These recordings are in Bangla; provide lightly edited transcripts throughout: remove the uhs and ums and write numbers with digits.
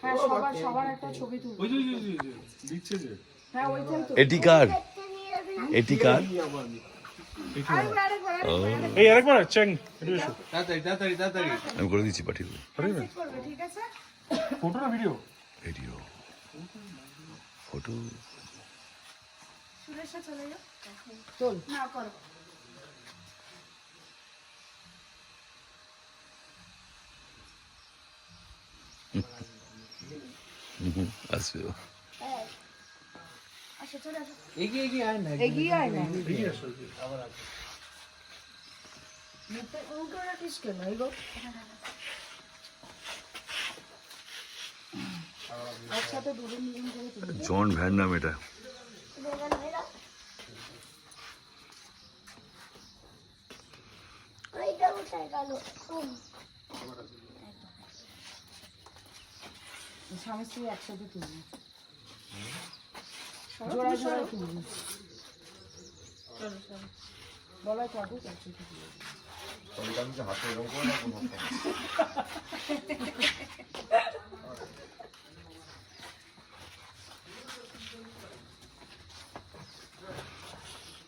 হ্যাঁ সবার একটা ছবি তুলবো। ওই যে দিচ্ছে যে হ্যাঁ ওইটাই তো। এটি কার? এটি কার? এই আরেকবার চ্যাং একটু এসো তাড়াতাড়ি আমি করে দিচ্ছি, পাঠিয়ে দেবো। করবে ঠিক আছে। ফটো না ভিডিও? Video, photo. সুরেশা চলে যাও। চল না করো। আসবে ও। আচ্ছা চলে আসো। এগিয়ে আয় না এগিয়ে আসো মুখে উল্টো রাখিস কেন এগো একসাথে দুজন দুজন করে তুলি জন ভ্যান নাম এটা। স্বামী স্ত্রী একসাথে তুলবি জোড়া জোড়া তুলবি বলাই কাটুক একসাথে তুলবি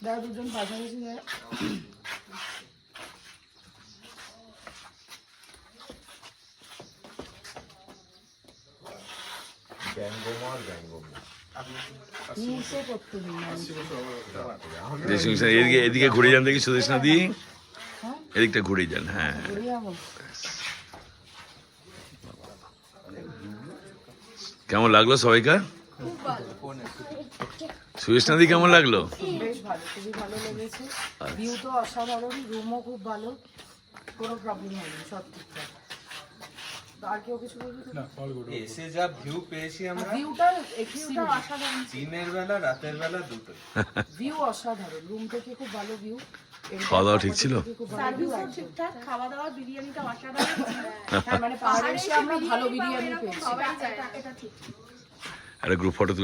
দাদা দুজন পাশাপাশি যায় নিচে করতে দিন এদিকে এদিকে ঘুরে যান দেখি সুদেশ নদী, এদিকটা ঘুরে যান। হ্যাঁ কেমন লাগলো সবাইকার? সুদেশ নদী কেমন লাগলো? বেশ ভালো, খুবই ভালো লেগেছে। ভিউ তো অসাধারণ, রুমও খুব ভালো, কোনো প্রবলেম হয়নি, সব ঠিকঠাক। আর কেউ কিছু বলবি? না কল করো। এসে যা ভিউ পেয়েছি আমরা, ভিউটা অসাধারণ, দিনের বেলা রাতের বেলা দুটোই। ভিউ অসাধারণ, রুম থেকে খুব ভালো ভিউ। খাওয়া দাওয়া ঠিক ছিল? সার্ভিসও ঠিকঠাক, খাওয়া দাওয়া বিরিয়ানিটা অসাধারণ। হ্যাঁ মানে পাহাড়ে এসে আমরা ভালো বিরিয়ানি পেয়েছি। সবাই যায় এটা ঠিক। একটা গ্রুপ ফটো